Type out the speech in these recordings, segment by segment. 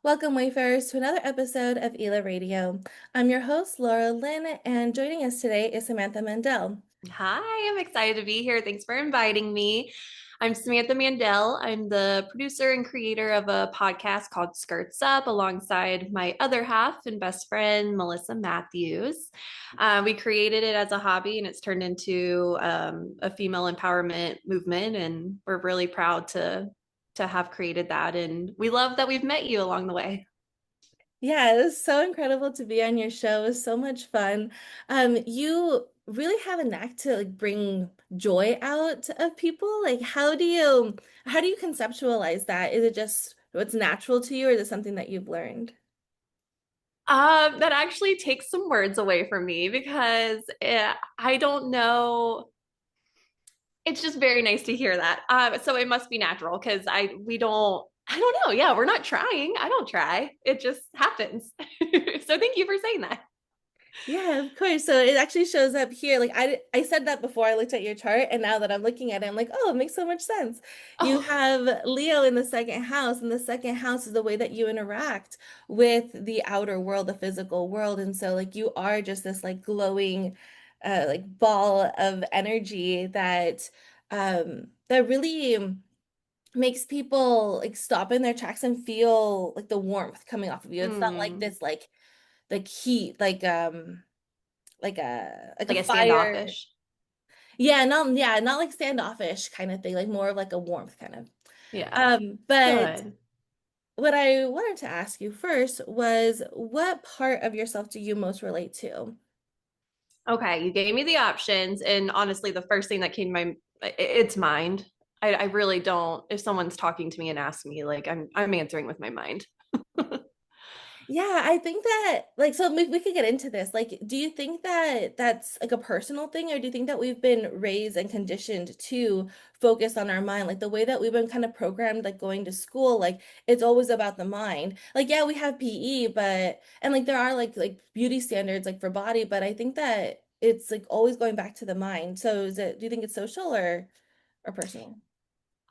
Welcome, Wayfarers, to another episode of ILA Radio. I'm your host, Laura Alyn, and joining us today is Samantha Mandel. Hi, I'm excited to be here. Thanks for inviting me. I'm Samantha Mandel. I'm the producer and creator of a podcast called Skirts Up alongside my other half and best friend, Melissa Matthews. We created it as a hobby and it's turned into a female empowerment movement. And we're really proud to have created that. And we love that we've met you along the way. Yeah, it was so incredible to be on your show. It was so much fun. You really have a knack to bring joy out of people. Like, how do you conceptualize that? Is it just what's natural to you, or is it something that you've learned? That actually takes some words away from me because I don't know. It's just very nice to hear that. So it must be natural because I don't know. Yeah, we're not trying. I don't try. It just happens. So thank you for saying that. Yeah, of course. So it actually shows up here. Like I said that before I looked at your chart, and now that I'm looking at it, I'm like, oh, it makes so much sense. You Oh, have Leo in the second house, and the second house is the way that you interact with the outer world, the physical world. And so like you are just this like glowing like ball of energy that really makes people like stop in their tracks and feel like the warmth coming off of you. It's not like mm, this like heat, like a like a fire. standoffish. Yeah, not like standoffish kind of thing, like more of like a warmth kind of. Yeah, But good. what I wanted to ask you first was what part of yourself do you most relate to? Okay, you gave me the options, and honestly, the first thing that came to it's mind. I really don't. If someone's talking to me and asks me, like I'm answering with my mind. Yeah, I think that like so we could get into this. Like, do you think that that's like a personal thing, or do you think that we've been raised and conditioned to focus on our mind? Like the way that we've been kind of programmed, like going to school, like it's always about the mind. Like, yeah, we have PE, but and like there are like beauty standards like for body, but I think that it's like always going back to the mind. So do you think it's social or personal?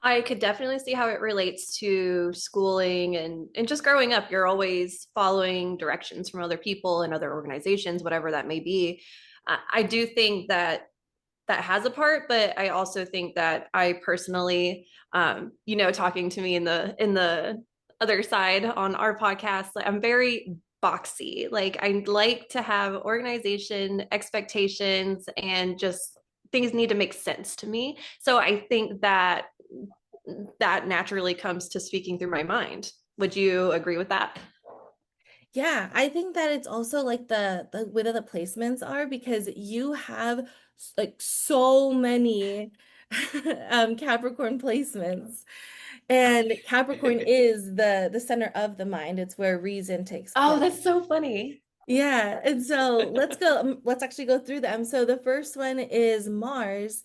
I could definitely see how it relates to schooling and just growing up. You're always following directions from other people and other organizations, whatever that may be. I do think that that has a part, but I also think that I personally, talking to me in the other side on our podcast, like, I'm very boxy. Like I like to have organization, expectations, and just things need to make sense to me. So I think that that naturally comes to speaking through my mind. Would you agree with that? Yeah, I think that it's also like the way that the placements are because you have like so many Capricorn placements. And Capricorn is the center of the mind. It's where reason takes Oh, place. that's so funny. Yeah, and so let's actually go through them. So the first one is Mars,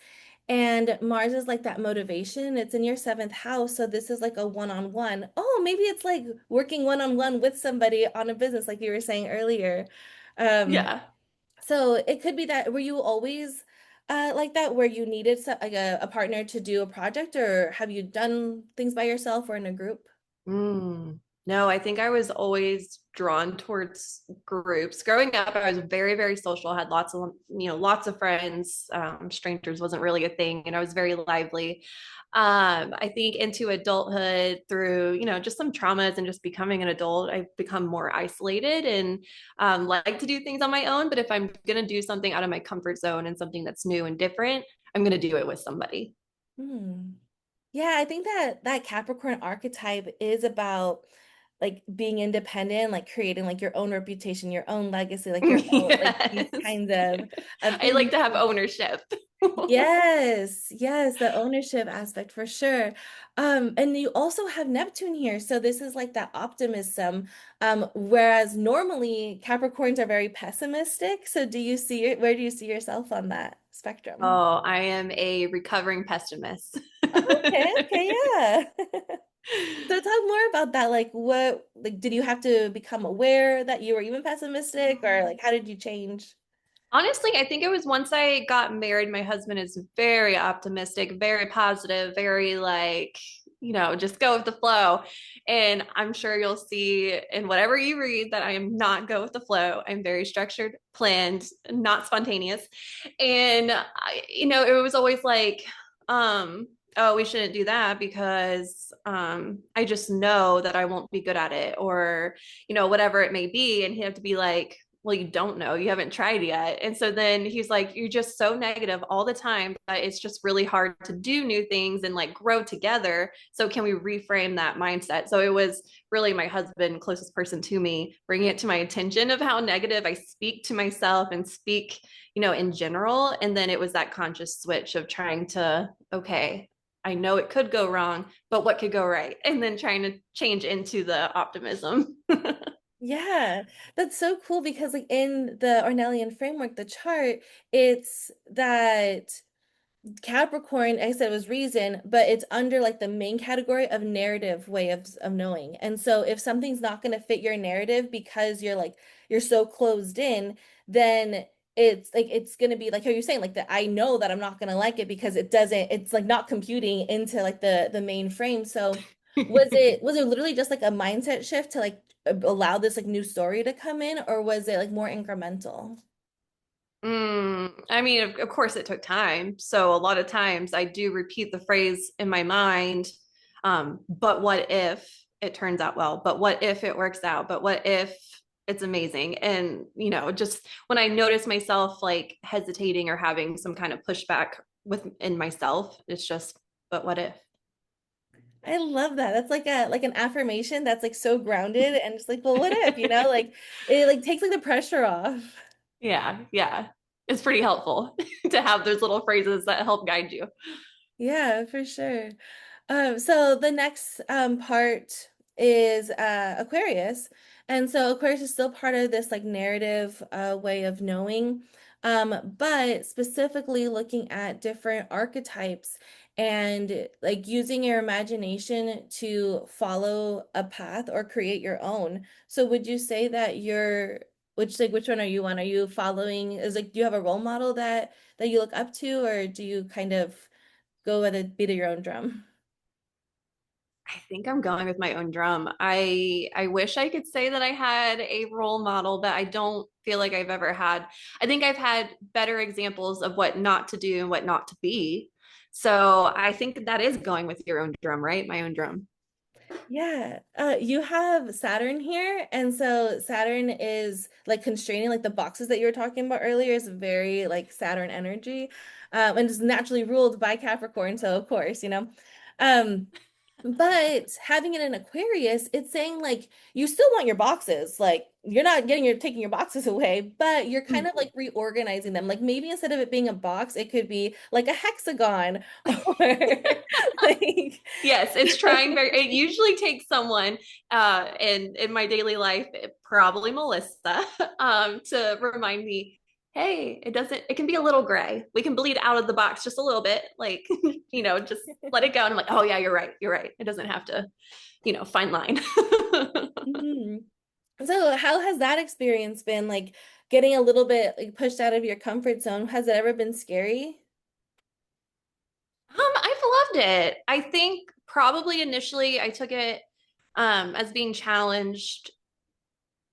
and Mars is like that motivation. It's in your seventh house, so this is like a one-on-one. Oh, maybe it's like working one-on-one with somebody on a business, like you were saying earlier. Um, Yeah. so it could be that were you always like that, where you needed like a partner to do a project, or have you done things by yourself or in a group? No, I think I was always drawn towards groups. Growing up, I was very, very social, had lots of friends. Strangers wasn't really a thing, and I was very lively. I think into adulthood through, just some traumas and just becoming an adult, I've become more isolated and like to do things on my own. But if I'm going to do something out of my comfort zone and something that's new and different, I'm going to do it with somebody. Hmm. Yeah, I think that that Capricorn archetype is about like being independent, like creating like your own reputation, your own legacy, like your own like these Yes. kinds of I like things. to have ownership. Yes, yes, the ownership aspect for sure. And you also have Neptune here, so this is like that optimism. Whereas normally Capricorns are very pessimistic. So where do you see yourself on that spectrum? Oh, I am a recovering pessimist. Okay, okay, yeah. So talk more about that. Like like did you have to become aware that you were even pessimistic, or like how did you change? Honestly, I think it was once I got married. My husband is very optimistic, very positive, very like just go with the flow. And I'm sure you'll see in whatever you read that I am not go with the flow. I'm very structured, planned, not spontaneous. And it was always like, oh, we shouldn't do that because I just know that I won't be good at it, or whatever it may be. And he'd have to be like, well, you don't know, you haven't tried yet. And so then he's like, you're just so negative all the time that it's just really hard to do new things and like grow together. So can we reframe that mindset? So it was really my husband, closest person to me, bringing it to my attention of how negative I speak to myself and speak in general. And then it was that conscious switch of trying to, okay, I know it could go wrong, but what could go right? And then trying to change into the optimism. Yeah, that's so cool because like in the Ornellian framework, the chart, it's that Capricorn, I said was reason, but it's under like the main category of narrative way of knowing. And so if something's not going to fit your narrative because you're so closed in, then it's going to be like how you're saying, like that I know that I'm not going to like it because it's like not computing into like the main frame. So was it literally just like a mindset shift to like allow this like new story to come in, or was it like more incremental? I mean, of course, it took time. So a lot of times I do repeat the phrase in my mind, but what if it turns out well? But what if it works out? But what if it's amazing? And, just when I notice myself like hesitating or having some kind of pushback within myself, it's just, but what if? I love that. That's like an affirmation that's like so grounded and just like, well, what if, like it like takes like the pressure off. Yeah, yeah. It's pretty helpful to have those little phrases that help guide you. Yeah, for sure. So the next part is Aquarius. And so Aquarius is still part of this like narrative way of knowing, but specifically looking at different archetypes and like using your imagination to follow a path or create your own. So would you say that which one are you on? Are you following, is like, do you have a role model that you look up to, or do you kind of go with a beat of your own drum? I think I'm going with my own drum. I wish I could say that I had a role model, but I don't feel like I've ever had. I think I've had better examples of what not to do and what not to be. So I think that is going with your own drum, right? My own drum. Yeah, you have Saturn here, and so Saturn is like constraining, like the boxes that you were talking about earlier is very like Saturn energy, and is naturally ruled by Capricorn. So of course, um, but having it in Aquarius, it's saying like you still want your boxes. Like you're not taking your boxes away, but you're kind of like reorganizing them. Like maybe instead of it being a box, it could be like a hexagon or like Yes, it's trying very, it usually takes someone in my daily life, probably Melissa, to remind me, hey, it can be a little gray. We can bleed out of the box just a little bit, like, just let it go. And I'm like, oh yeah, you're right. You're right. It doesn't have to, fine line. Mhm. So how has that experience been like getting a little bit like pushed out of your comfort zone? Has it ever been scary? I've loved it. I think probably initially I took it as being challenged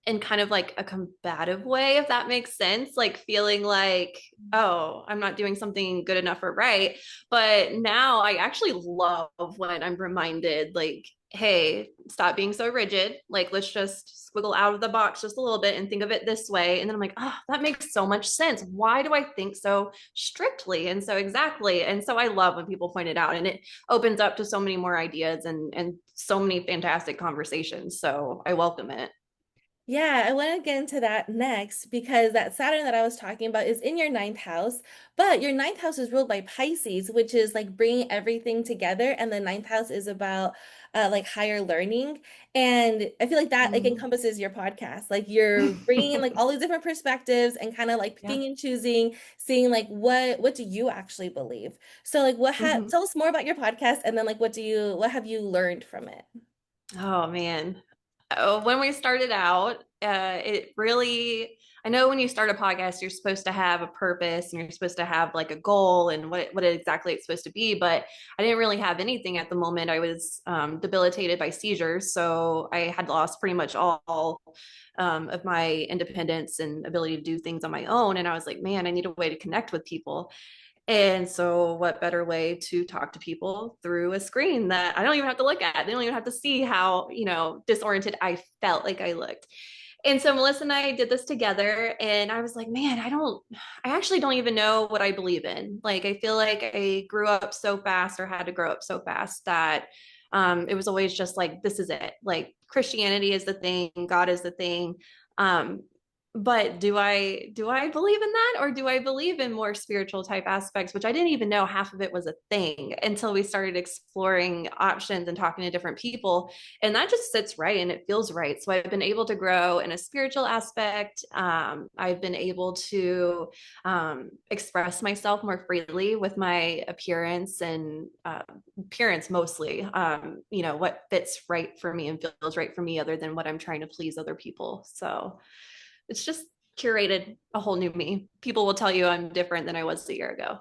in kind of like a combative way, if that makes sense, like feeling like, oh, I'm not doing something good enough or right. But now I actually love when I'm reminded, like, hey, stop being so rigid. Like, let's just squiggle out of the box just a little bit and think of it this way. And then I'm like, oh, that makes so much sense. Why do I think so strictly and so exactly? And so I love when people point it out, and it opens up to so many more ideas and so many fantastic conversations. So I welcome it. Yeah, I want to get into that next because that Saturn that I was talking about is in your ninth house, but your ninth house is ruled by Pisces, which is like bringing everything together, and the ninth house is about like higher learning. And I feel like that like Mm. encompasses your podcast. Like you're bringing in like all these different perspectives and kind of like Yeah. picking and choosing, seeing like what do you actually believe? So like Mhm. tell us more about your podcast, and then like what have you learned from it? Oh man. Oh, when we started out, it really, I know when you start a podcast, you're supposed to have a purpose and you're supposed to have like a goal and what exactly it's supposed to be. But I didn't really have anything at the moment. I was debilitated by seizures. So I had lost pretty much all of my independence and ability to do things on my own. And I was like, man, I need a way to connect with people. And so, what better way to talk to people through a screen that I don't even have to look at? They don't even have to see how, disoriented I felt like I looked. And so Melissa and I did this together, and I was like, man, I actually don't even know what I believe in. Like, I feel like I grew up so fast or had to grow up so fast that it was always just like, this is it. Like, Christianity is the thing, God is the thing. Um, but do I believe in that, or do I believe in more spiritual type aspects, which I didn't even know half of it was a thing until we started exploring options and talking to different people, and that just sits right and it feels right. So I've been able to grow in a spiritual aspect. I've been able to express myself more freely with my appearance and appearance mostly. What fits right for me and feels right for me other than what I'm trying to please other people. So it's just curated a whole new me. People will tell you I'm different than I was a year ago.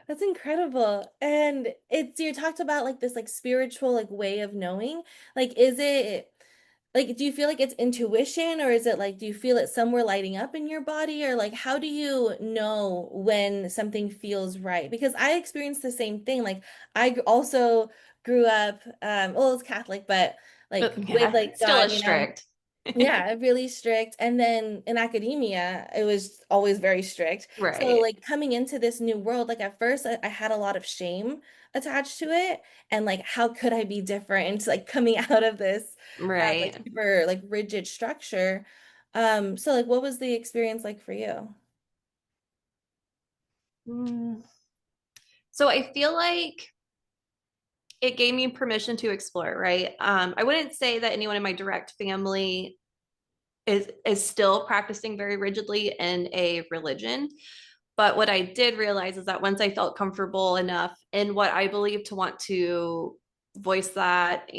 That's incredible. And it's you talked about like this like spiritual like way of knowing. Like is it like do you feel like it's intuition, or is it like do you feel it somewhere lighting up in your body, or like how do you know when something feels right? Because I experienced the same thing. Like also grew up well, it's Catholic, but like with Yeah, like still God, as strict. yeah, really strict. And then in academia, it was always very strict. So Right. like coming into this new world, like at first I had a lot of shame attached to it. And like, how could I be different? Like coming out of this like Right. super like rigid structure. So like what was the experience like for you? Mm. So I feel like it gave me permission to explore, right? I wouldn't say that anyone in my direct family is still practicing very rigidly in a religion. But what I did realize is that once I felt comfortable enough in what I believe to want to voice that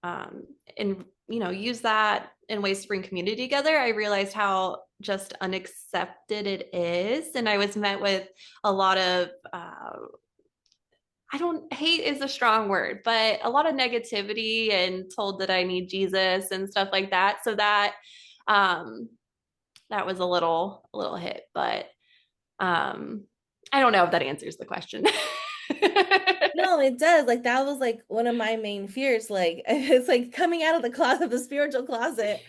um, and use that in ways to bring community together, I realized how just unaccepted it is, and I was met with a lot of I don't hate is a strong word, but a lot of negativity and told that I need Jesus and stuff like that. So um that was a little hit, but um I don't know if that answers the question. No, it does. Like that was like one of my main fears. Like it's like coming out of the closet, the spiritual closet.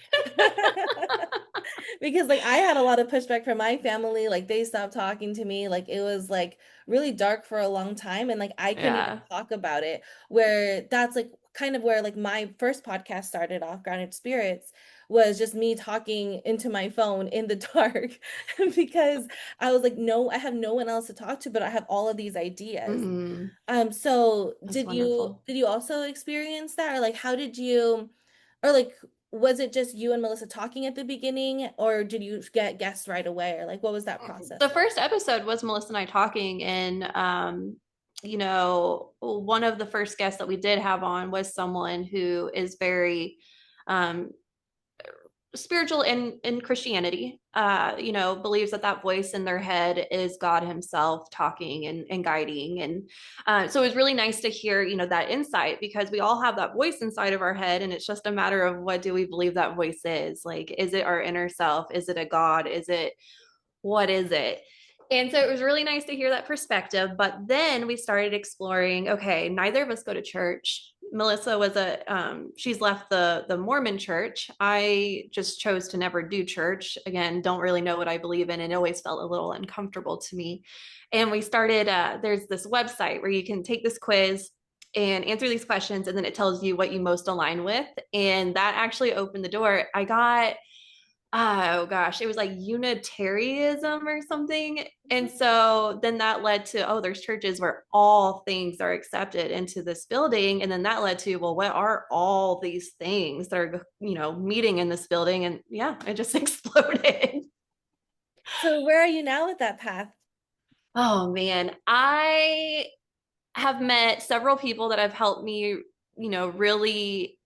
Because like I had a lot of pushback from my family. Like they stopped talking to me. Like it was like really dark for a long time. And like I couldn't even Yeah. talk about it. Where that's like kind of where like my first podcast started off, Grounded Spirits, was just me talking into my phone in the dark because I was like, no, I have no one else to talk to, but I have all of these ideas. Mm, So that's did wonderful. you also experience that, or like how did you, or like was it just you and Melissa talking at the beginning, or did you get guests right away, or like what was that process The like? first episode was Melissa and I talking, and one of the first guests that we did have on was someone who is very um spiritual in Christianity, believes that voice in their head is God himself talking and guiding. And so it was really nice to hear, that insight, because we all have that voice inside of our head. And it's just a matter of what do we believe that voice is? Like, is it our inner self? Is it a God? What is it? And so it was really nice to hear that perspective. But then we started exploring, okay, neither of us go to church. Melissa she's left the Mormon church. I just chose to never do church. Again, don't really know what I believe in, and it always felt a little uncomfortable to me. And we started, there's this website where you can take this quiz and answer these questions, and then it tells you what you most align with. And that actually opened the door. I got oh gosh, it was like Unitarianism or something. And so then that led to, oh, there's churches where all things are accepted into this building. And then that led to, well, what are all these things that are, meeting in this building? And yeah, it just exploded. So where are you now with that path? Oh man, I have met several people that have helped me, really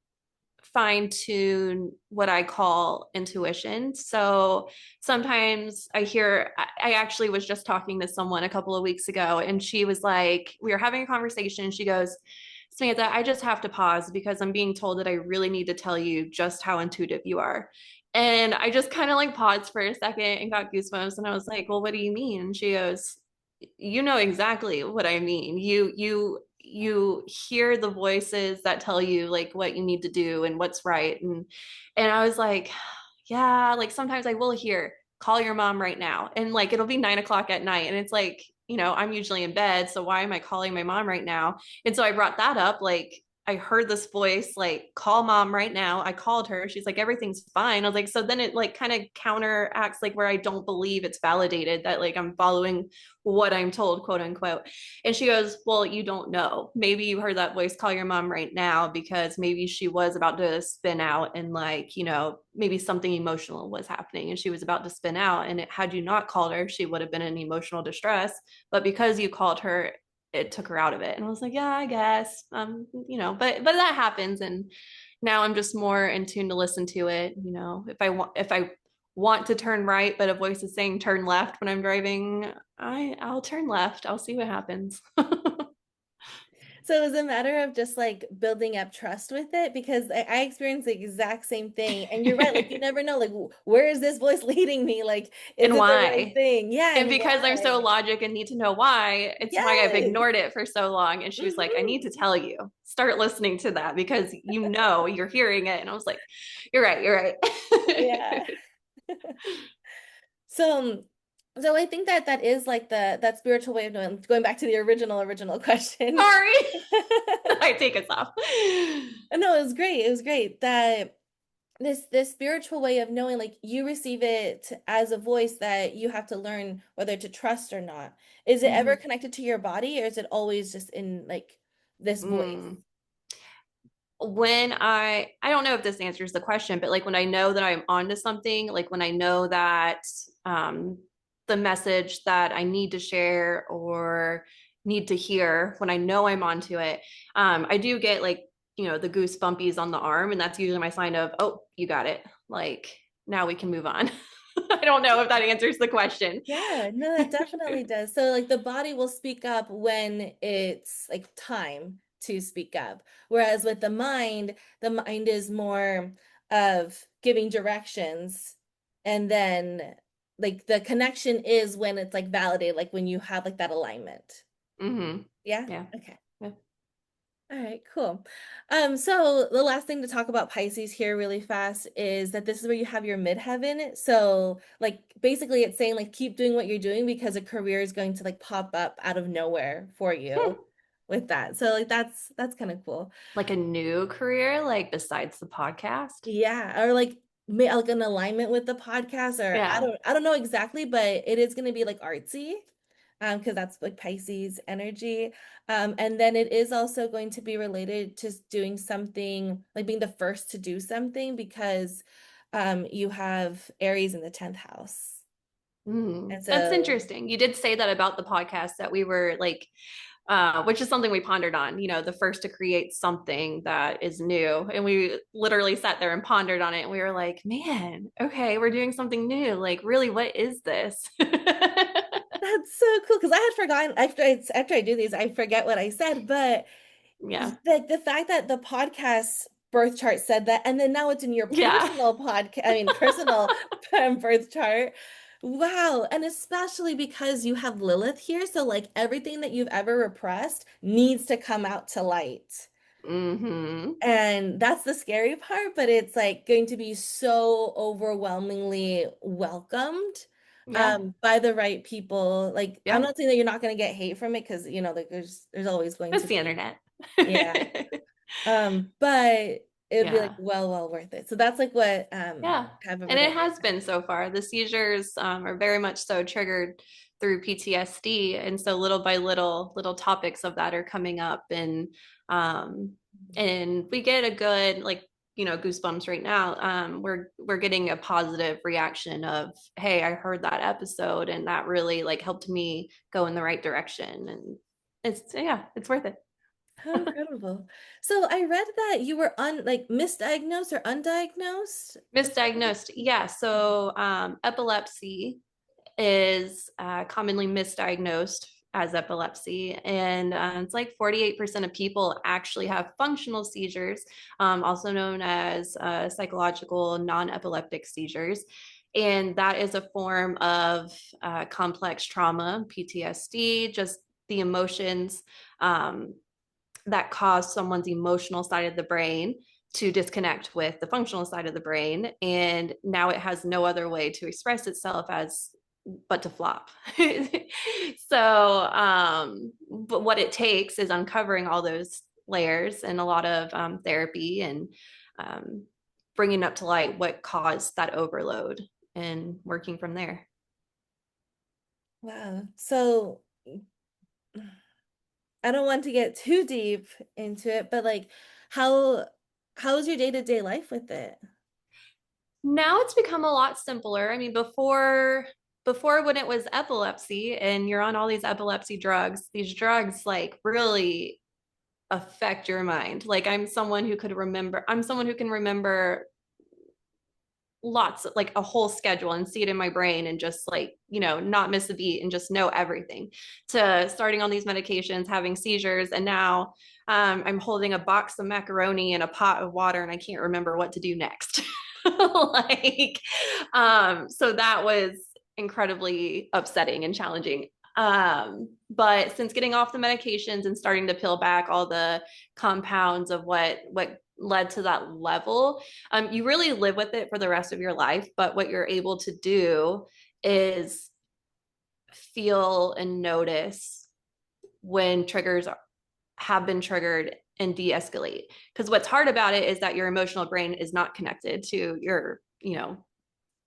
fine tune what I call intuition. So sometimes I actually was just talking to someone a couple of weeks ago, and she was like, we were having a conversation. She goes, Samantha, I just have to pause because I'm being told that I really need to tell you just how intuitive you are. And I just kind of like paused for a second and got goosebumps. And I was like, well, what do you mean? And she goes, you know exactly what I mean. You hear the voices that tell you like what you need to do and what's right. And I was like, yeah, like sometimes I will hear, call your mom right now. And like it'll be 9 o'clock at night. And it's like, I'm usually in bed. So why am I calling my mom right now? And so I brought that up, like, I heard this voice, like, call mom right now. I called her. She's like, everything's fine. I was like, so then it like kind of counteracts like where I don't believe it's validated that like I'm following what I'm told, quote unquote. And she goes, well, you don't know. Maybe you heard that voice, call your mom right now, because maybe she was about to spin out and like, maybe something emotional was happening and she was about to spin out. And had you not called her, she would have been in emotional distress. But because you called her, it took her out of it. And I was like, yeah, I guess, but that happens. And now I'm just more in tune to listen to it. If I want to turn right, but a voice is saying turn left when I'm driving, I'll turn left. I'll see what happens. So it was a matter of just like building up trust with it because I experienced the exact same thing. And you're right, like you never know, like where is this voice leading me? Like, is And it the right why? thing? Yeah, And and because I'm so why? logic and need to know why, it's why I've Yes. ignored it for so long. And she was like, I need to Hmm. tell you, start listening to that because you're hearing it. And I was like, you're right, you're Yeah. right. So, so I think that that is like that spiritual way of knowing, going back to the original question. Sorry. I take us off. No, it was great. It was great that this spiritual way of knowing, like you receive it as a voice that you have to learn whether to trust or not. Is it ever Mhm. connected to your body, or is it always just in like this voice? Mm. When I don't know if this answers the question, but like when I know that I'm onto something, like when I know that um, the message that I need to share or need to hear, when I know I'm onto it, I do get like, the goose bumpies on the arm. And that's usually my sign of, oh, you got it. Like now we can move on. I don't know if that answers the question. Yeah, no, that definitely does. So like the body will speak up when it's like time to speak up. Whereas with the mind is more of giving directions, and then like the connection is when it's like validated, like when you have like that alignment. Hmm. Yeah? Yeah. Okay. Yeah. All right, cool. So the last thing to talk about Pisces here really fast is that this is where you have your midheaven. So like basically it's saying like keep doing what you're doing because a career is going to like pop up out of nowhere for Hmm. you with that. So like that's kind of cool. Like a new career, like besides the podcast. Yeah, or like an alignment with the podcast, or Yeah. I don't know exactly, but it is going to be like artsy. Because that's like Pisces energy. And then it is also going to be related to doing something, like being the first to do something, because you have Aries in the 10th house. And That's so, interesting. You did say that about the podcast that we were like, which is something we pondered on, the first to create something that is new. And we literally sat there and pondered on it. And we were like, man, okay, we're doing something new. Like, really, what is this? that's so cool because I had forgotten after I do these, I forget what I said, but Yeah. the fact that the podcast birth chart said that, and then now it's in your Yeah. personal podcast, I mean personal birth chart. Wow. And especially because you have Lilith here, so like everything that you've ever repressed needs to come out to light. Hmm. And that's the scary part, but it's like going to be so overwhelmingly welcomed Yeah. by the right people. Like I'm Yeah. not saying that you're not going to get hate from it because like there's always going It's to the be, internet. yeah. But it'd be like Yeah. well worth it. So that's like what Yeah. I have over And it there. has been so far. The seizures are very much so triggered through PTSD. And so little by little topics of that are coming up. Um, and we get a good, like, goosebumps right now. We're getting a positive reaction of, hey, I heard that episode and that really like helped me go in the right direction. And it's, yeah, it's worth it. How incredible. So I read that you were like misdiagnosed or undiagnosed. Misdiagnosed. Yeah. So epilepsy is commonly misdiagnosed as epilepsy. And it's like 48% of people actually have functional seizures, also known as psychological non epileptic seizures. And that is a form of complex trauma, PTSD, just the emotions that cause someone's emotional side of the brain to disconnect with the functional side of the brain. And now it has no other way to express itself as but to flop. But what it takes is uncovering all those layers and a lot of therapy and um, bringing up to light what caused that overload and working from there. Wow. So I don't want to get too deep into it, but like how how's your day-to-day life with it? Now it's become a lot simpler. I mean, before when it was epilepsy and you're on all these epilepsy drugs, these drugs like really affect your mind. Like I'm someone who can remember lots like a whole schedule and see it in my brain and just like not miss a beat and just know everything, to starting on these medications, having seizures, and now I'm holding a box of macaroni and a pot of water and I can't remember what to do next. like so that was incredibly upsetting and challenging. But since getting off the medications and starting to peel back all the compounds of what led to that level, you really live with it for the rest of your life. But what you're able to do is feel and notice when triggers have been triggered and de-escalate. Because what's hard about it is that your emotional brain is not connected to your,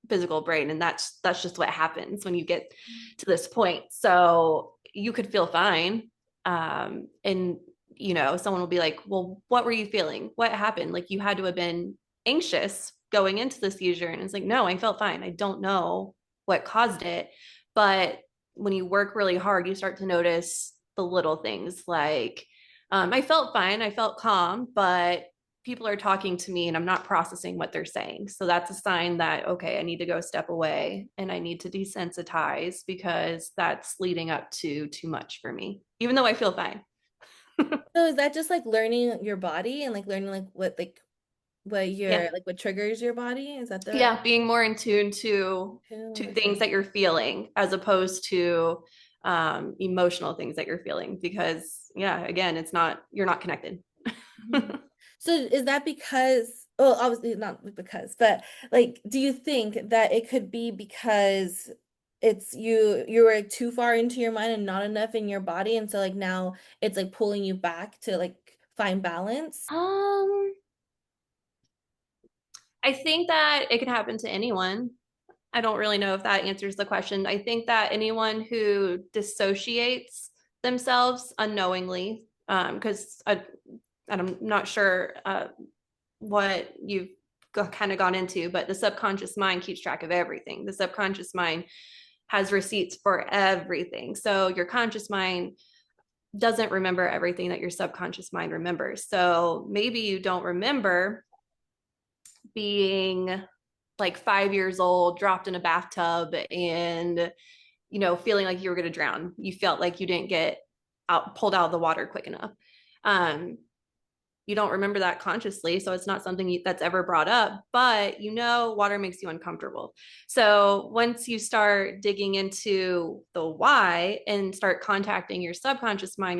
physical brain, and that's just what happens when you get to this point. So you could feel fine, and someone will be like, well, what were you feeling, what happened, like you had to have been anxious going into the seizure, and it's like, no, I felt fine, I don't know what caused it. But when you work really hard, you start to notice the little things like, I felt fine, I felt calm, but people are talking to me and I'm not processing what they're saying. So that's a sign that, okay, I need to go step away and I need to desensitize because that's leading up to too much for me, even though I feel fine. So is that just like learning your body and like learning what Yeah. your like what triggers your body? Is that the Yeah. Being more in tune to things okay. that you're feeling as opposed to emotional things that you're feeling. Because yeah, again, you're not connected. Mhm. So is that because, well, obviously not because, but like, do you think that it could be because it's you were too far into your mind and not enough in your body, and so like now it's like pulling you back to like find balance? um I think that it can happen to anyone. I don't really know if that answers the question. I think that anyone who dissociates themselves unknowingly, because I'm not sure what you've kind of gone into, but the subconscious mind keeps track of everything. The subconscious mind has receipts for everything. So your conscious mind doesn't remember everything that your subconscious mind remembers. So maybe you don't remember being like 5 years old, dropped in a bathtub, and feeling like you were going to drown. You felt like you didn't get pulled out of the water quick enough. Um, you don't remember that consciously, so it's not something that's ever brought up, but water makes you uncomfortable. So once you start digging into the why and start contacting your subconscious mind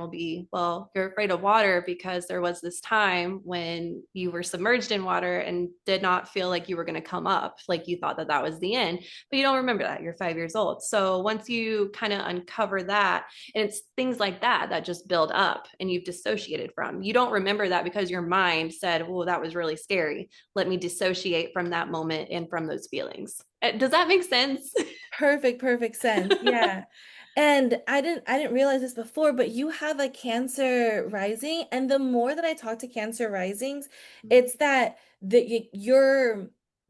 will be, well, you're afraid of water because there was this time when you were submerged in water and did not feel like you were going to come up, like you thought that that was the end, but you don't remember that. You're 5 years old. So once you kind of uncover that, and it's things like that just build up and you've dissociated from. You don't remember that because your mind said, well, that was really scary. Let me dissociate from that moment and from those feelings. Does that make sense? Perfect sense. Yeah. And I didn't realize this before, but you have a Cancer rising, and the more that I talk to Cancer risings, it's that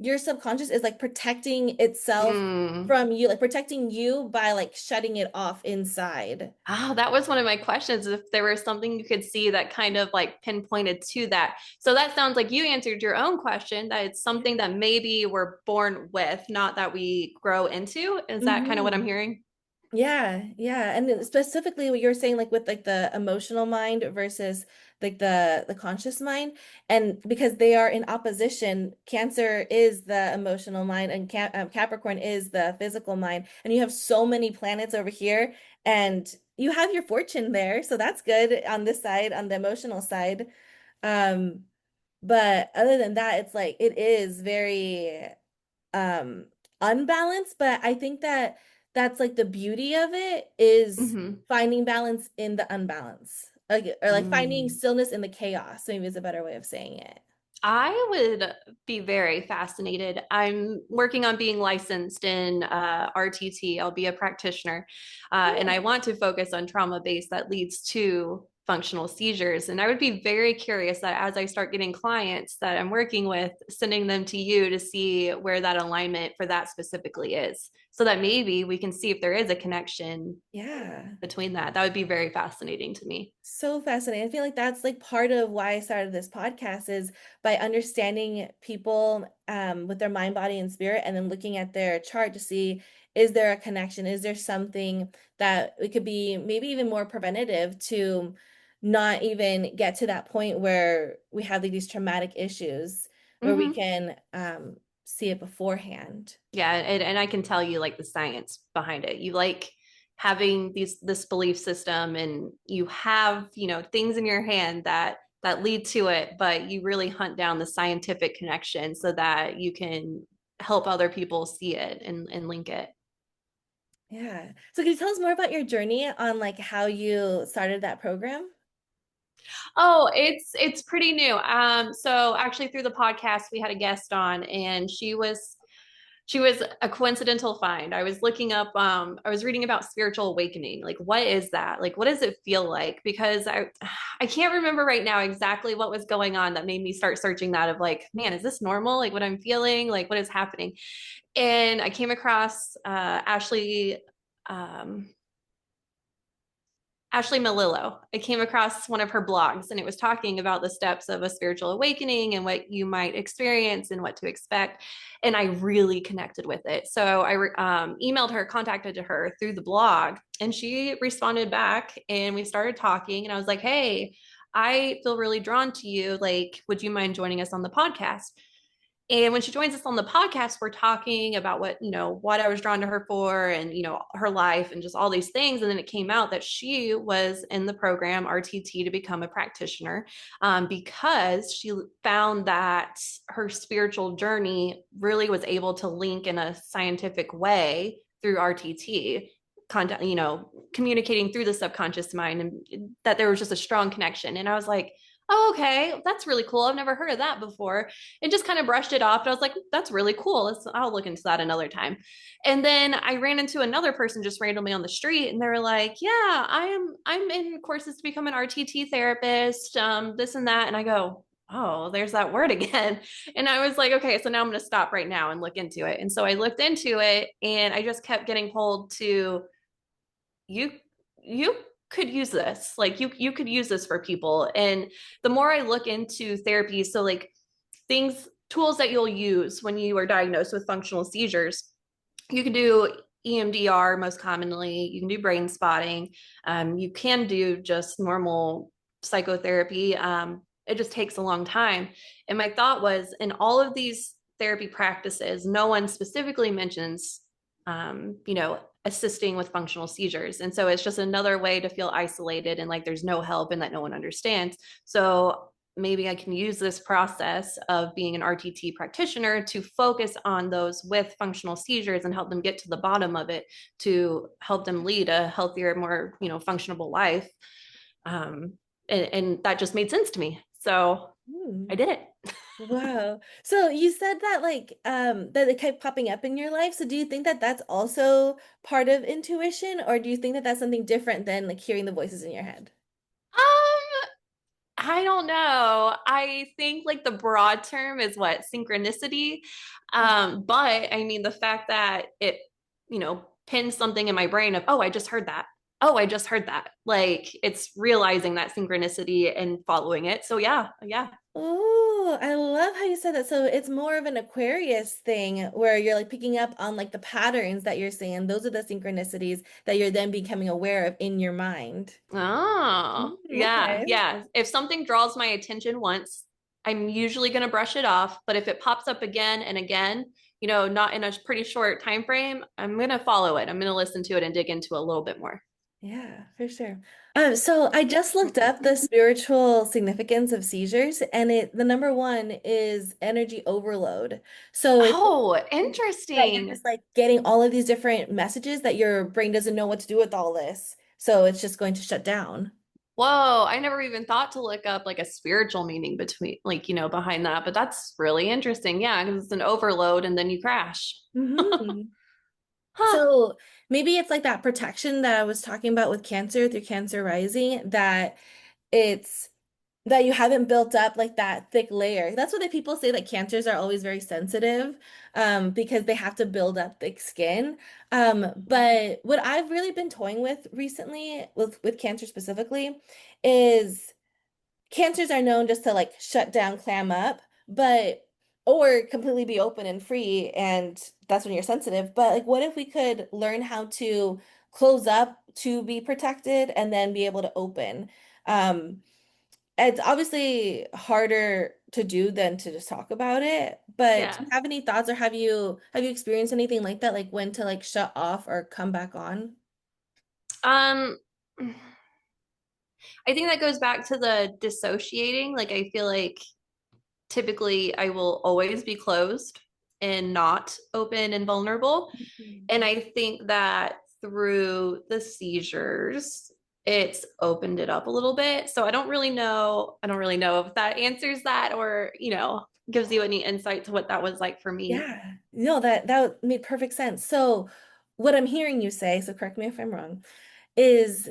your subconscious is like protecting itself Mm. from you, like protecting you by like shutting it off inside. Oh, that was one of my questions. If there was something you could see that kind of like pinpointed to that. So that sounds like you answered your own question, that it's something that maybe we're born with, not that we grow into. Is that kind of what I'm Hmm. hearing? Yeah, yeah. And then specifically what you're saying, like with like the emotional mind versus like the conscious mind. And because they are in opposition, Cancer is the emotional mind and Capricorn is the physical mind. And you have so many planets over here and you have your fortune there. So that's good on this side, on the emotional side. Um, but other than that, it's like it is very um unbalanced, but I think that that's like the beauty of it is Hmm. finding balance in the unbalance. Like or like finding Mm. stillness in the chaos, maybe is a better way of saying it. I would be very fascinated. I'm working on being licensed in RTT. I'll be a practitioner, and I Cool. want to focus on trauma base that leads to functional seizures. And I would be very curious that as I start getting clients that I'm working with, sending them to you to see where that alignment for that specifically is, so that maybe we can see if there is a connection Yeah. between that. That would be very fascinating to me. So fascinating. I feel like that's like part of why I started this podcast is by understanding people with their mind, body, and spirit, and then looking at their chart to see is there a connection? Is there something that it could be maybe even more preventative to not even get to that point where we have like these traumatic issues where we Hmm. can see it beforehand. Yeah, and I can tell you like the science behind it. You like having this belief system, and you have, things in your hand that lead to it, but you really hunt down the scientific connection so that you can help other people see it and link it. Yeah. So can you tell us more about your journey on like how you started that program? Oh, it's pretty new. So actually through the podcast we had a guest on, and she was a coincidental find. I was looking up, I was reading about spiritual awakening. Like, what is that? Like, what does it feel like? Because I can't remember right now exactly what was going on that made me start searching that of like, man, is this normal? Like what I'm feeling? Like what is happening? And I came across um, Ashley Malillo. I came across one of her blogs, and it was talking about the steps of a spiritual awakening and what you might experience and what to expect. And I really connected with it. So I emailed her, contacted her through the blog, and she responded back, and we started talking. And I was like, hey, I feel really drawn to you. Like, would you mind joining us on the podcast? And when she joins us on the podcast, we're talking about what I was drawn to her for, and, her life and just all these things. And then it came out that she was in the program RTT to become a practitioner, because she found that her spiritual journey really was able to link in a scientific way through RTT content, communicating through the subconscious mind, and that there was just a strong connection. And I was like, oh, okay, that's really cool. I've never heard of that before, and just kind of brushed it off. And I was like, that's really cool. I'll look into that another time. And then I ran into another person just randomly on the street, and they were like, yeah, I'm in courses to become an RTT therapist, this and that. And I go, oh, there's that word again. And I was like, okay, so now I'm going to stop right now and look into it. And so I looked into it, and I just kept getting pulled to, you you could use this, like you could use this for people. And the more I look into therapy, so like tools that you'll use when you are diagnosed with functional seizures, you can do EMDR most commonly, you can do brain spotting, you can do just normal psychotherapy. It just takes a long time. And my thought was, in all of these therapy practices, no one specifically mentions, assisting with functional seizures. And so it's just another way to feel isolated and like there's no help and that no one understands. So maybe I can use this process of being an RTT practitioner to focus on those with functional seizures and help them get to the bottom of it, to help them lead a healthier, more, functionable life. And that just made sense to me. So I Hmm. did it. Wow. So you said that like that it kept popping up in your life. So do you think that that's also part of intuition or do you think that that's something different than like hearing the voices in your head? Um, I don't know. I think like the broad term is what synchronicity. But I mean, the fact that it, pins something in my brain of, oh, I just heard that. Oh, I just heard that. Like it's realizing that synchronicity and following it. So yeah, yeah. Oh, I love how you said that. So it's more of an Aquarius thing where you're like picking up on like the patterns that you're seeing. Those are the synchronicities that you're then becoming aware of in your mind. Oh, yeah, Okay. yeah. If something draws my attention once, I'm usually going to brush it off. But if it pops up again and again, not in a pretty short time frame, I'm going to follow it. I'm going to listen to it and dig into it a little bit more. Yeah, for sure. So I just looked up the spiritual significance of seizures, and the number one is energy overload. So it's Oh, that you're interesting. just like getting all of these different messages that your brain doesn't know what to do with all this. So it's just going to shut down. Whoa, I never even thought to look up like a spiritual meaning between, like, behind that, but that's really interesting. Yeah, because it's an overload and then you crash. Hmm. Huh. So maybe it's like that protection that I was talking about with cancer through cancer rising, that it's that you haven't built up like that thick layer. That's what the people say that cancers are always very sensitive, because they have to build up thick skin. But what I've really been toying with recently with cancer specifically is cancers are known just to like shut down, clam up, but or completely be open and free, and that's when you're sensitive. But like what if we could learn how to close up to be protected and then be able to open? Um, it's obviously harder to do than to just talk about it, but do Yeah. you have any thoughts, or have you experienced anything like that, like when to like shut off or come back on? Um, I think that goes back to the dissociating. Like, I feel like typically I will always be closed and not open and vulnerable. Mhm. And I think that through the seizures, it's opened it up a little bit. So I don't really know. I don't really know if that answers that or, gives you any insight to what that was like for me. Yeah, no, that made perfect sense. So what I'm hearing you say, so correct me if I'm wrong, is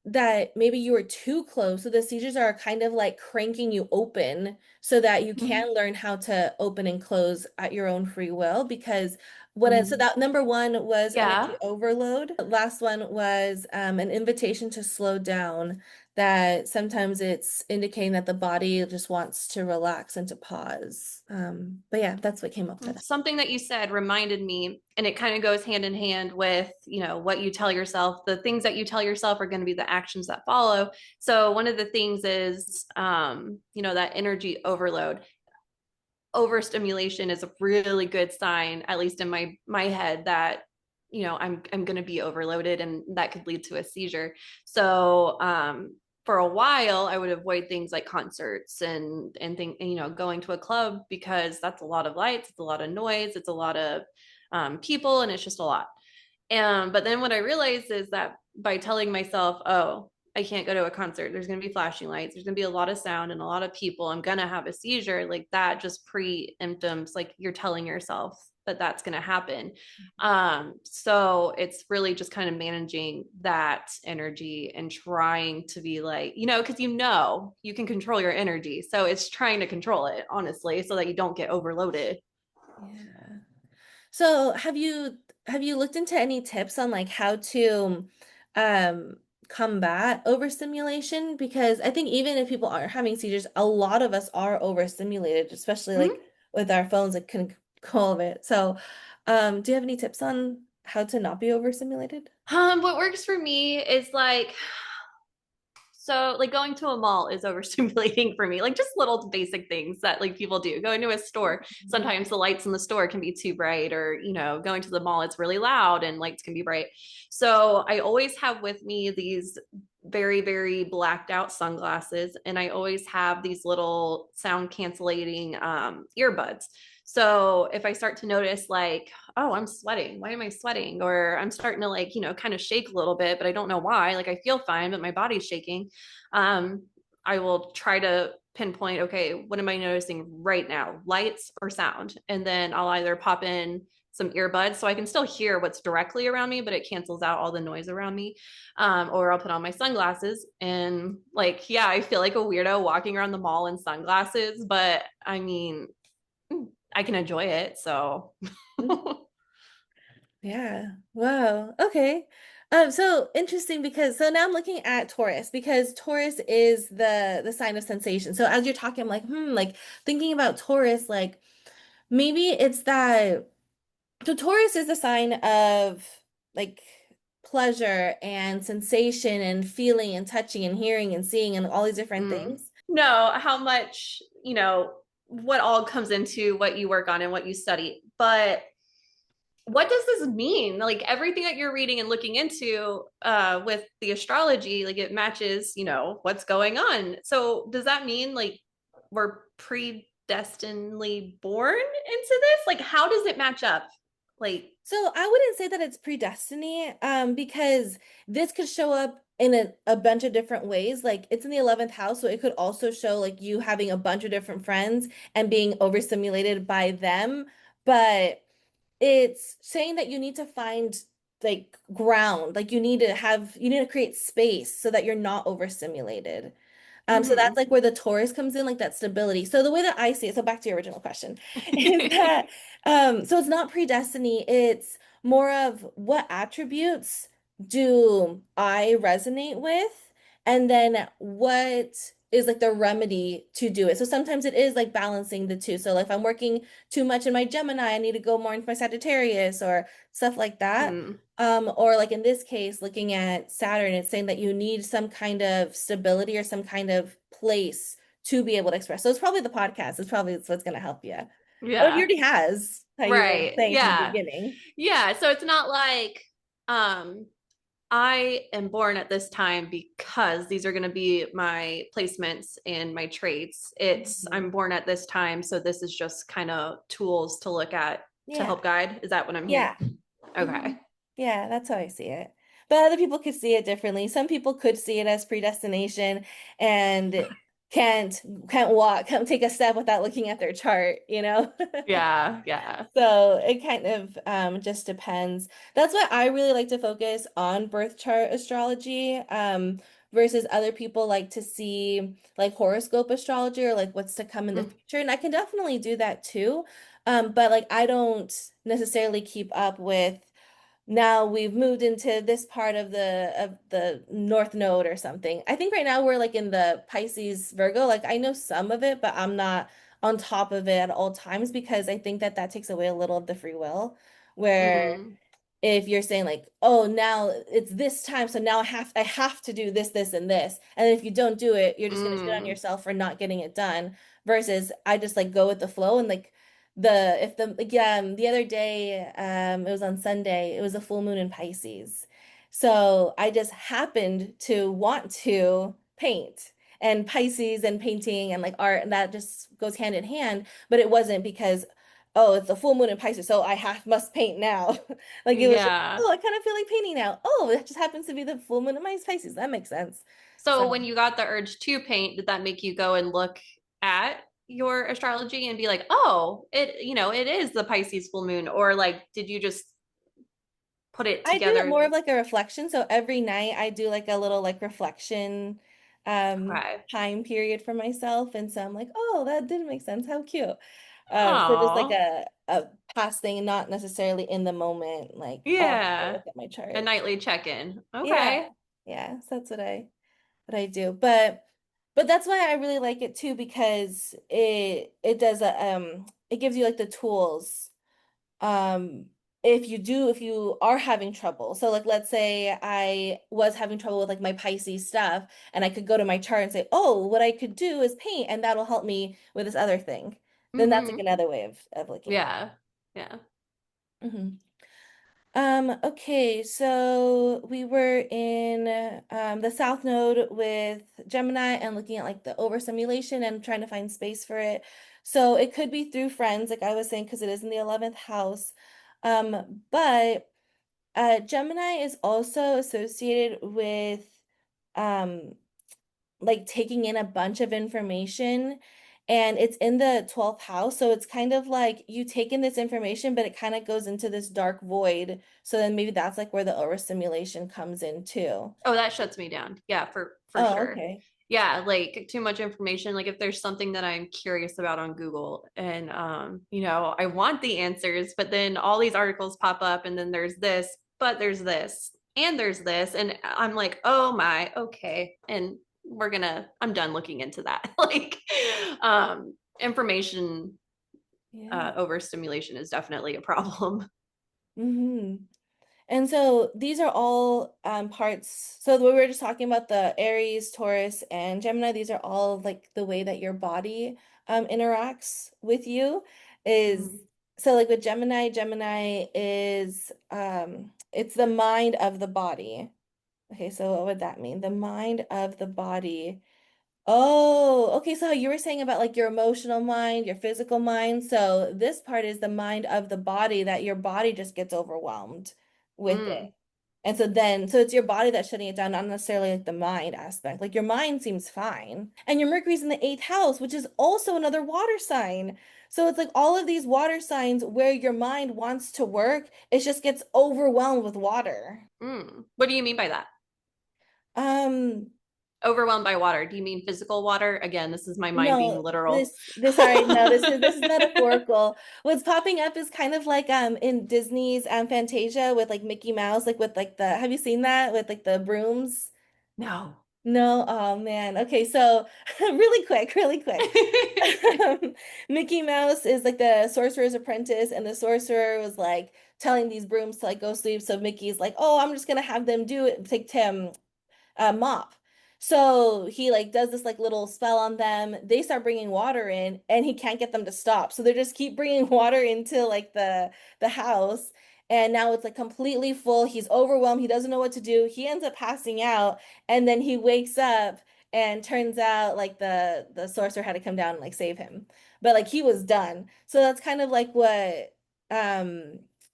that maybe you were too close. So the seizures are kind of like cranking you open so that you Mhm. can learn how to open and close at your own free will. Because so Mm. that number one was energy Yeah. overload. Last one was an invitation to slow down, that sometimes it's indicating that the body just wants to relax and to pause. But yeah, that's what came up today. Something that you said reminded me, and it kind of goes hand in hand with, what you tell yourself. The things that you tell yourself are going to be the actions that follow. So one of the things is, that energy overload. Overstimulation is a really good sign, at least in my head, that I'm going to be overloaded and that could lead to a seizure. So for a while I would avoid things like concerts and going to a club, because that's a lot of lights, it's a lot of noise, it's a lot of people, and it's just a lot. But then what I realized is that by telling myself, oh, I can't go to a concert, there's going to be flashing lights, there's going to be a lot of sound and a lot of people, I'm going to have a seizure, like that just preempts, like you're telling yourself that that's going to happen. So it's really just kind of managing that energy and trying to be like, because you can control your energy. So it's trying to control it, honestly, so that you don't get overloaded. Yeah. So have you looked into any tips on like how to um combat overstimulation? Because I think even if people aren't having seizures, a lot of us are overstimulated, especially like Mm-hmm. with our phones, like control of it. So do you have any tips on how to not be overstimulated? What works for me is like, so like going to a mall is overstimulating for me. Like just little basic things that like people do. Going to a store, sometimes the lights in the store can be too bright, or going to the mall, it's really loud and lights can be bright. So I always have with me these very, very blacked out sunglasses, and I always have these little sound cancellating earbuds. So if I start to notice like, oh, I'm sweating. Why am I sweating? Or I'm starting to like, kind of shake a little bit, but I don't know why. Like I feel fine, but my body's shaking. Um, I will try to pinpoint, okay, what am I noticing right now? Lights or sound? And then I'll either pop in some earbuds so I can still hear what's directly around me, but it cancels out all the noise around me. Or I'll put on my sunglasses and like, yeah, I feel like a weirdo walking around the mall in sunglasses, but I mean, I can enjoy it. So, Yeah. Wow. Okay. So interesting because so now I'm looking at Taurus because Taurus is the sign of sensation. So as you're talking, I'm like, like thinking about Taurus, like maybe it's that so Taurus is the sign of like pleasure and sensation and feeling and touching and hearing and seeing and all these different things. no, how much, what all comes into what you work on and what you study. But what does this mean? Like everything that you're reading and looking into with the astrology, like it matches, what's going on. So does that mean like we're predestinedly born into this? Like how does it match up? Like, So I wouldn't say that it's predestiny, because this could show up in a bunch of different ways. Like it's in the 11th house, so it could also show like you having a bunch of different friends and being overstimulated by them. But it's saying that you need to find like ground, like you need to create space so that you're not overstimulated. So that's mm-hmm. like where the Taurus comes in, like that stability. So the way that I see it, so back to your original question, is that so it's not predestiny, it's more of what attributes do I resonate with, and then what is like the remedy to do it. So sometimes it is like balancing the two. So like if I'm working too much in my Gemini, I need to go more into my Sagittarius or stuff like that. mm, Or like in this case, looking at Saturn, it's saying that you need some kind of stability or some kind of place to be able to express. So it's probably the podcast. It's probably what's going to help you. Or he yeah, already has, how you were right, saying from the yeah, beginning. yeah. So it's not like um I am born at this time because these are going to be my placements and my traits. It's I'm Mhm. born at this time, so this is just kind of tools to look at to Yeah. help guide. Is that what I'm hearing? Yeah. Okay. Yeah, that's how I see it. But other people could see it differently. Some people could see it as predestination and can't can't walk, can't take a step without looking at their chart, you know? Yeah, yeah. So it kind of just depends. That's why I really like to focus on birth chart astrology, versus other people like to see like horoscope astrology or like what's to come in the Mm, future. And I can definitely do that too. But like I don't necessarily keep up with now we've moved into this part of the North Node or something. I think right now we're like in the Pisces Virgo. Like I know some of it, but I'm not on top of it at all times because I think that that takes away a little of the free will. Where mm, if you're saying like, oh, now it's this time, so now I have to do this, this, and this. And if you don't do it, you're just gonna shit on mm, yourself for not getting it done. Versus I just like go with the flow and like the other day, it was on Sunday, it was a full moon in Pisces. So I just happened to want to paint and Pisces and painting and like art, and that just goes hand in hand, but it wasn't because oh, it's a full moon in Pisces, so I have must paint now. Like it was just, yeah. oh, I kind of feel like painting now. Oh, it just happens to be the full moon in my Pisces. That makes sense. So So when you got the urge to paint, did that make you go and look at your astrology and be like, "Oh, it is the Pisces full moon," or like did you just put it I do it together? more of like a reflection. So every night I do like a little like reflection Okay. time period for myself. And so I'm like, oh, that did make sense. How cute. So just like Oh, a past thing, not necessarily in the moment, like, oh, I gotta yeah. look at my A chart. nightly check-in. Yeah. Okay. Yeah. So that's what I do. But that's why I really like it too, because it does it gives you like the tools. Um if you are having trouble. So like let's say I was having trouble with like my Pisces stuff and I could go to my chart and say, "Oh, what I could do is paint and that'll help me with this other thing." Then that's like Mm-hmm. another way of looking at Yeah. Yeah. it. Okay, so we were in the South Node with Gemini and looking at like the overstimulation and trying to find space for it. So it could be through friends, like I was saying, because it is in the 11th house. But Gemini is also associated with um like taking in a bunch of information and it's in the 12th house. So it's kind of like you take in this information, but it kind of goes into this dark void. So then maybe that's like where the overstimulation comes in too. Oh, that shuts me down. Yeah, for Oh, sure. okay. Yeah, like too much information. Like if there's something that I'm curious about on Google and I want the answers, but then all these articles pop up and then there's this, but there's this, and there's this, and I'm like, "Oh my, okay." And I'm done looking into that. Like information Yeah. overstimulation is definitely a problem. Hmm. And so these are all parts. So we were just talking about the Aries, Taurus, and Gemini. These are all like the way that your body interacts with you is Mm, so like with Gemini, Gemini is it's the mind of the body. Okay, so what would that mean? The mind of the body. Oh, okay. So you were saying about like your emotional mind, your physical mind. So this part is the mind of the body that your body just gets overwhelmed with it. mm, And so then, so it's your body that's shutting it down, not necessarily like the mind aspect. Like your mind seems fine. And your Mercury's in the eighth house, which is also another water sign. So it's like all of these water signs where your mind wants to work, it just gets overwhelmed with water. mm. What do you mean by that? Um, Overwhelmed by water. Do you mean physical water? Again, this is my mind being No, literal. this all right, no, this is metaphorical. What's popping up is kind of like in Disney's Fantasia with like Mickey Mouse, like with like the have you seen that with like the brooms? No. No, oh man. Okay, so really quick, really quick. Mickey Mouse is like the sorcerer's apprentice, and the sorcerer was like telling these brooms to like go sleep. So Mickey's like, oh, I'm just gonna have them do it, take Tim mop. So he like does this like little spell on them. They start bringing water in, and he can't get them to stop. So they just keep bringing water into like the house. And now it's like completely full. He's overwhelmed. He doesn't know what to do. He ends up passing out, and then he wakes up, and turns out like the sorcerer had to come down and like save him. But like he was done. So that's kind of like what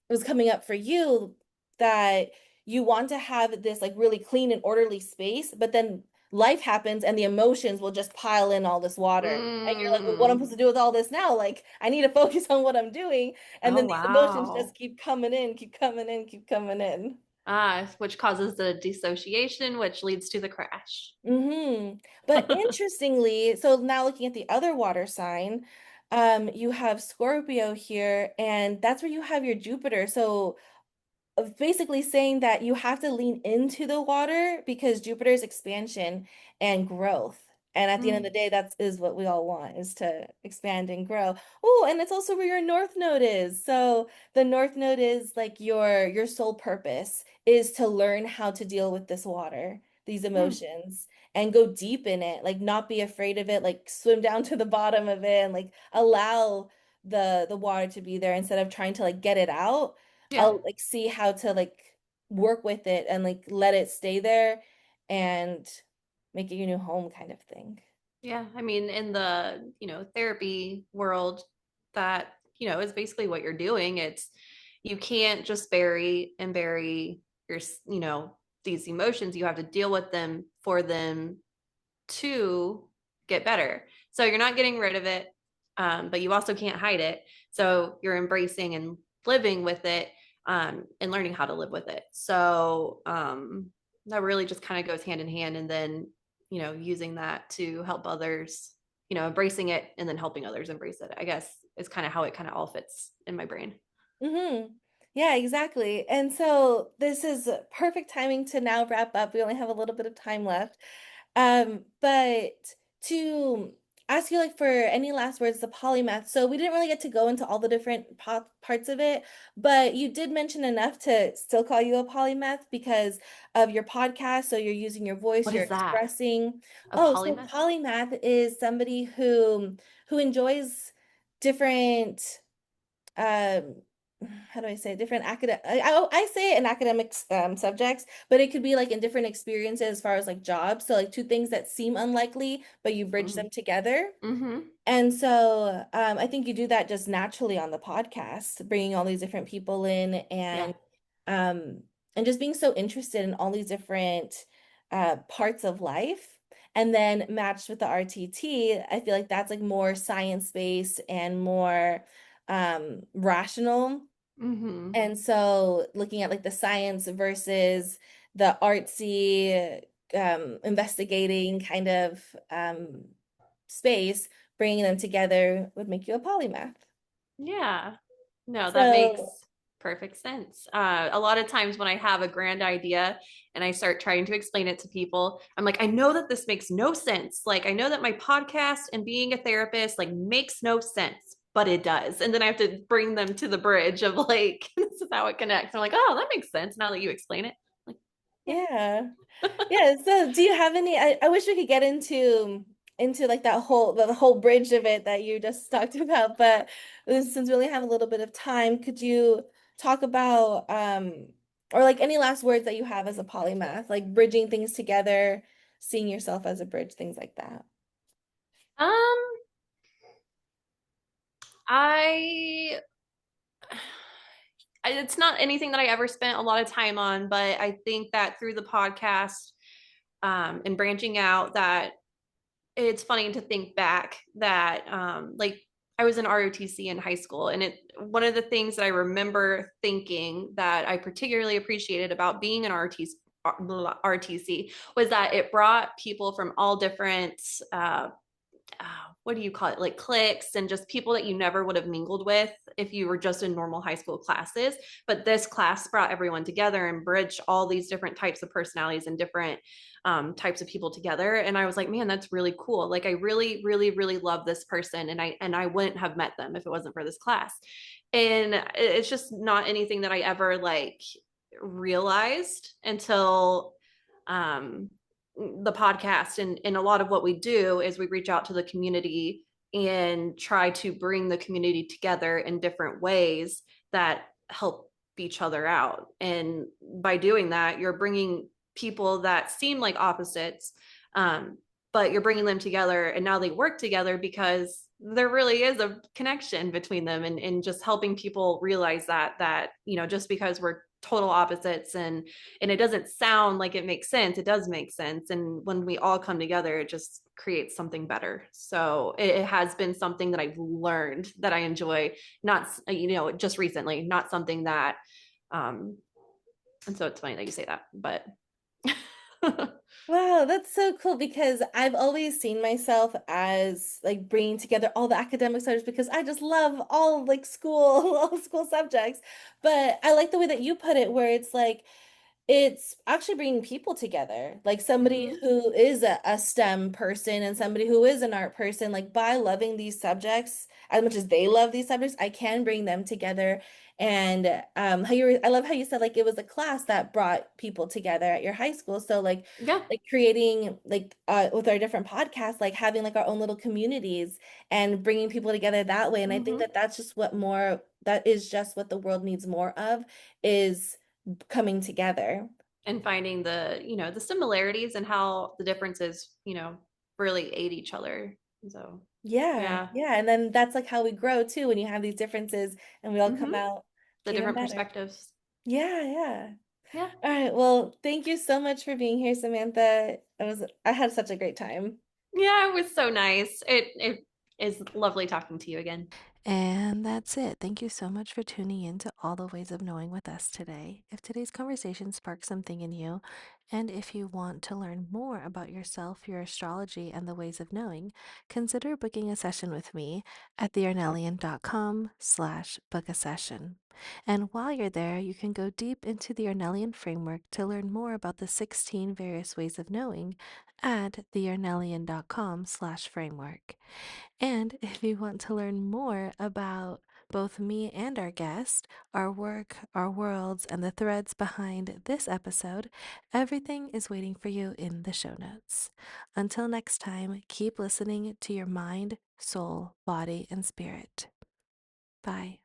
was coming up for you, that you want to have this like really clean and orderly space, but then life happens and the emotions will just pile in all this water. And you're like, well, what am I Mm. supposed to do with all this now? Like, I need to focus on what I'm doing. And Oh, then these emotions just wow. keep coming in, keep coming in, keep coming in. Which causes the dissociation, which leads to the crash. But interestingly, so now looking at the other water sign, you have Scorpio here, and that's where you have your Jupiter. So of basically saying that you have to lean into the water because Jupiter's expansion and growth. And at the end of Mm. the day, that is what we all want, is to expand and grow. Oh, and it's also where your North Node is. So the North Node is like your sole purpose is to learn how to deal with this water, these Mm. emotions, and go deep in it, like not be afraid of it, like swim down to the bottom of it and like allow the water to be there instead of trying to like get it out. Yeah. I'll like see how to like work with it and like let it stay there and make it your new home kind of thing. Yeah. I mean, in the, therapy world, that, is basically what you're doing. It's you can't just bury and bury your, these emotions. You have to deal with them for them to get better. So you're not getting rid of it, but you also can't hide it. So you're embracing and living with it, and learning how to live with it. So that really just kind of goes hand in hand. And then, using that to help others, embracing it and then helping others embrace it, I guess is kind of how it kind of all fits in my brain. Yeah, exactly. And so this is perfect timing to now wrap up. We only have a little bit of time left. But to ask you like for any last words, the polymath. So we didn't really get to go into all the different parts of it, but you did mention enough to still call you a polymath because of your podcast. So you're using your voice, What you're is that? expressing. A Oh, so polymath? polymath is somebody who enjoys different um how do I say it? Different academic I say it in academic subjects, but it could be like in different experiences as far as like jobs. So like two things that seem unlikely, but you bridge Mm-hmm. them together. Mm-hmm. And so I think you do that just naturally on the podcast, bringing all these different people in Yeah. um, and just being so interested in all these different parts of life. And then matched with the RTT, I feel like that's like more science-based and more rational. Mm-hmm. And so looking at like the science versus the artsy, investigating kind of space, bringing them together would make you a polymath. Yeah. No, that makes So perfect sense. A lot of times when I have a grand idea and I start trying to explain it to people, I'm like, I know that this makes no sense. Like, I know that my podcast and being a therapist like makes no sense, but it does. And then I have to bring them to the bridge of like, this is how it connects. I'm like, oh, that makes sense now that you explain it. Like, yeah. yeah. Yeah, so do you have any I wish we could get into like that whole the whole bridge of it that you just talked about, but since we only have a little bit of time, could you talk about or like any last words that you have as a polymath, like bridging things together, seeing yourself as a bridge, things like that. Um, I it's not anything that I ever spent a lot of time on, but I think that through the podcast and branching out, that it's funny to think back that like I was in ROTC in high school, and it one of the things that I remember thinking that I particularly appreciated about being an RTC was that it brought people from all different what do you call it, like cliques and just people that you never would have mingled with if you were just in normal high school classes. But this class brought everyone together and bridged all these different types of personalities and different types of people together. And I was like, man, that's really cool. Like I really, really, really love this person, and I wouldn't have met them if it wasn't for this class. And it's just not anything that I ever like realized until um the podcast, and a lot of what we do is we reach out to the community and try to bring the community together in different ways that help each other out. And by doing that, you're bringing people that seem like opposites, um, but you're bringing them together, and now they work together because there really is a connection between them, and just helping people realize that just because we're total opposites and it doesn't sound like it makes sense, it does make sense. And when we all come together, it just creates something better. So it has been something that I've learned that I enjoy, not just recently, not something that um and so it's funny that you say that, but Wow, that's so cool because I've always seen myself as like bringing together all the academic subjects because I just love all like school, all school subjects. But I like the way that you put it, where it's like it's actually bringing people together, like somebody Mhm. who is a STEM person and somebody who is an art person. Like by loving these subjects as much as they love these subjects, I can bring them together. And I love how you said like it was a class that brought people together at your high school. So Yeah. like creating like with our different podcasts, like having like our own little communities and bringing people together that way. And I think Hmm. that that is just what the world needs more of is coming together. And finding the similarities and how the differences really aid each other. So Yeah, yeah. yeah. And then that's like how we grow too, when you have these differences and we all come Hmm. out The even different better. perspectives. Yeah, yeah. Yeah. All right. Well, thank you so much for being here, Samantha. I had such a great time. Yeah, it was so nice. It is lovely talking to you again. And that's it. Thank you so much for tuning in to All the Ways of Knowing with us today. If today's conversation sparked something in you, and if you want to learn more about yourself, your astrology, and the ways of knowing, consider booking a session with me at thearnellian.com/book a session. And while you're there, you can go deep into the Arnellian framework to learn more about the 16 various ways of knowing at thearnellian.com/framework. And if you want to learn more about both me and our guest, our work, our worlds, and the threads behind this episode, everything is waiting for you in the show notes. Until next time, keep listening to your mind, soul, body, and spirit. Bye.